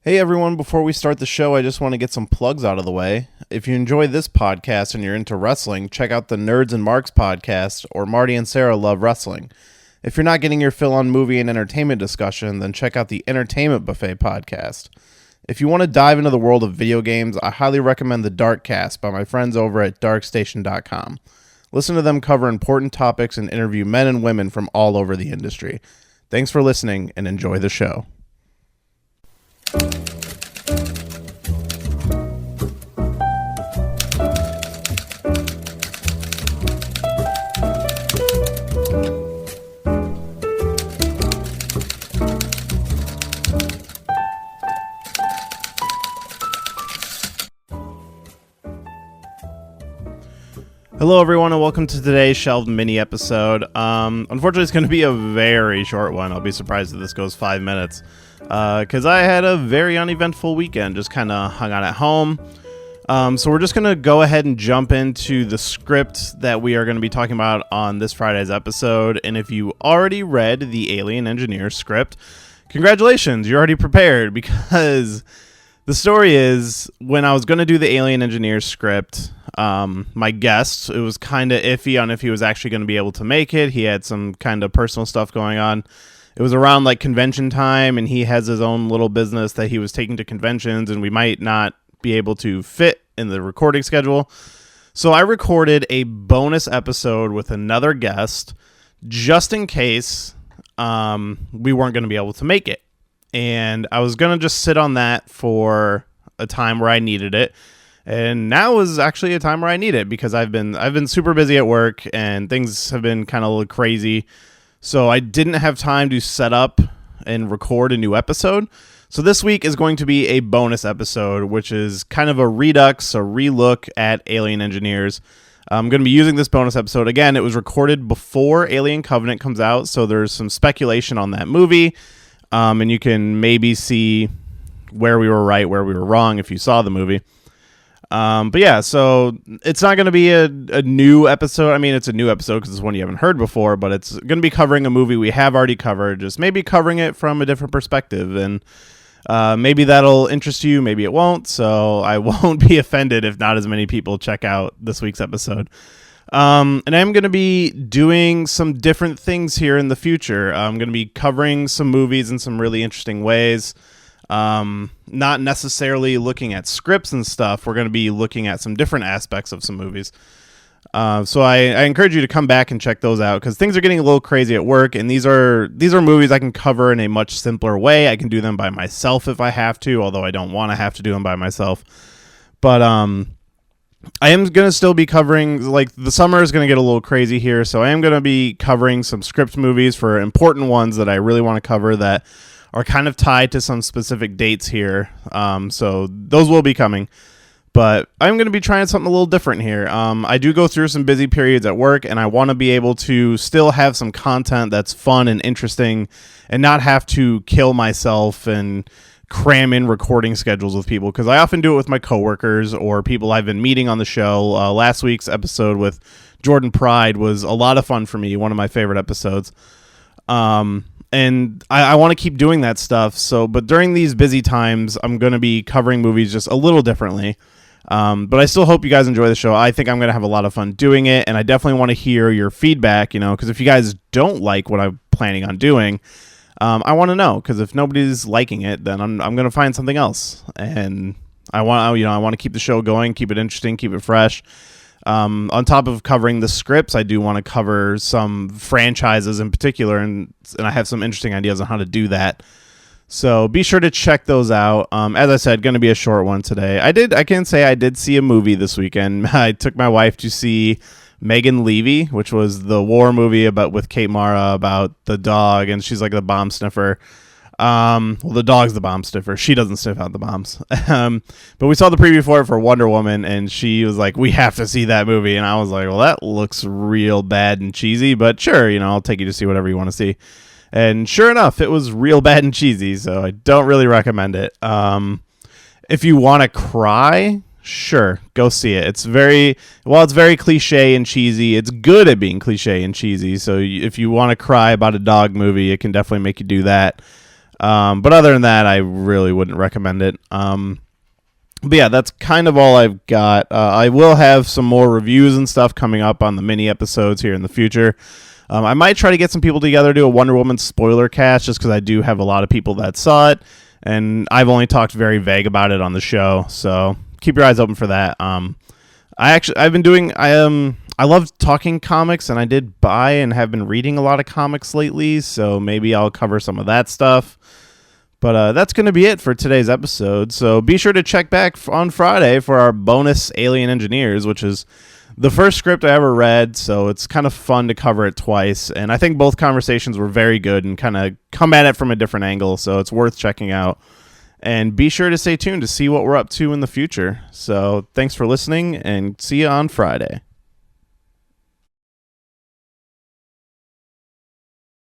Hey everyone, before we start the show, I just want to get some plugs out of the way. If you enjoy this podcast and you're into wrestling, check out the Nerds and Marks podcast or Marty and Sarah Love Wrestling. If you're not getting your fill on movie and entertainment discussion, then check out the Entertainment Buffet podcast. If you want to dive into the world of video games, I highly recommend the Darkcast by my friends over at darkstation.com. Listen to them cover important topics and interview men and women from all over the industry. Thanks for listening and enjoy the show. Hello everyone and welcome to today's shelved mini episode. Unfortunately it's going to be a very short one. I'll be surprised if this goes 5 minutes. Because I had a very uneventful weekend, just kind of hung out at home. So we're just going to go ahead and jump into the script that we are going to be talking about on this Friday's episode. And if you already read the Alien Engineer script, congratulations, you're already prepared, because the story is, when I was going to do the Alien Engineer script, my guest, it was kind of iffy on if he was actually going to be able to make it. He had some kind of personal stuff going on. It was around like convention time, and he has his own little business that he was taking to conventions, and we might not be able to fit in the recording schedule. So I recorded a bonus episode with another guest just in case we weren't going to be able to make it. And I was going to just sit on that for a time where I needed it. And now is actually a time where I need it, because I've been super busy at work and things have been kind of crazy. So I didn't have time to set up and record a new episode. So this week is going to be a bonus episode, which is kind of a redux, a relook at Alien Engineers. I'm going to be using this bonus episode. Again, it was recorded before Alien Covenant comes out, so there's some speculation on that movie. And you can maybe see where we were right, where we were wrong if you saw the movie. But yeah, so it's not going to be a new episode. I mean, it's a new episode because it's one you haven't heard before, but it's going to be covering a movie we have already covered, just maybe covering it from a different perspective. And maybe that'll interest you, maybe it won't. So I won't be offended if not as many people check out this week's episode. And I'm going to be doing some different things here in the future. I'm going to be covering some movies in some really interesting ways. Not necessarily looking at scripts and stuff. We're going to be looking at some different aspects of some movies. So I encourage you to come back and check those out, because things are getting a little crazy at work, and these are movies I can cover in a much simpler way. I can do them by myself if I have to, although I don't want to have to do them by myself. But I am going to still be covering, the summer is going to get a little crazy here, so I am going to be covering some script movies for important ones that I really want to cover that are kind of tied to some specific dates here. So those will be coming. But I'm going to be trying something a little different here. I do go through some busy periods at work, and I want to be able to still have some content that's fun and interesting and not have to kill myself and cram in recording schedules with people, because I often do it with my coworkers or people I've been meeting on the show. Last week's episode with Jordan Pride was a lot of fun for me, one of my favorite episodes. And I want to keep doing that stuff. But during these busy times, I'm going to be covering movies just a little differently. But I still hope you guys enjoy the show. I think I'm going to have a lot of fun doing it, and I definitely want to hear your feedback, because if you guys don't like what I'm planning on doing, I want to know, because if nobody's liking it, then I'm going to find something else. And I want to keep the show going, keep it interesting, keep it fresh. On top of covering the scripts, I do want to cover some franchises in particular, and I have some interesting ideas on how to do that. So be sure to check those out. As I said, going to be a short one today. I can say I did see a movie this weekend. I took my wife to see Megan Levy, which was the war movie with Kate Mara about the dog, and she's like the bomb sniffer. Well, the dog's the bomb sniffer. She doesn't sniff out the bombs. But we saw the preview for it for Wonder Woman, and she was like, we have to see that movie. And I was like, well, that looks real bad and cheesy, but sure, I'll take you to see whatever you want to see. And sure enough, it was real bad and cheesy, so I don't really recommend it. If you want to cry, sure, go see it. It's very cliche and cheesy, it's good at being cliche and cheesy. So if you want to cry about a dog movie, it can definitely make you do that. But other than that, I really wouldn't recommend it. But yeah, that's kind of all I've got. I will have some more reviews and stuff coming up on the mini episodes here in the future. I might try to get some people together to do a Wonder Woman spoiler cast, just because I do have a lot of people that saw it, and I've only talked very vague about it on the show. So keep your eyes open for that. I love talking comics, and I did buy and have been reading a lot of comics lately, so maybe I'll cover some of that stuff. But that's going to be it for today's episode. So be sure to check back on Friday for our bonus Alien Engineers, which is the first script I ever read. So it's kind of fun to cover it twice. And I think both conversations were very good and kind of come at it from a different angle. So it's worth checking out. And be sure to stay tuned to see what we're up to in the future. So thanks for listening, and see you on Friday.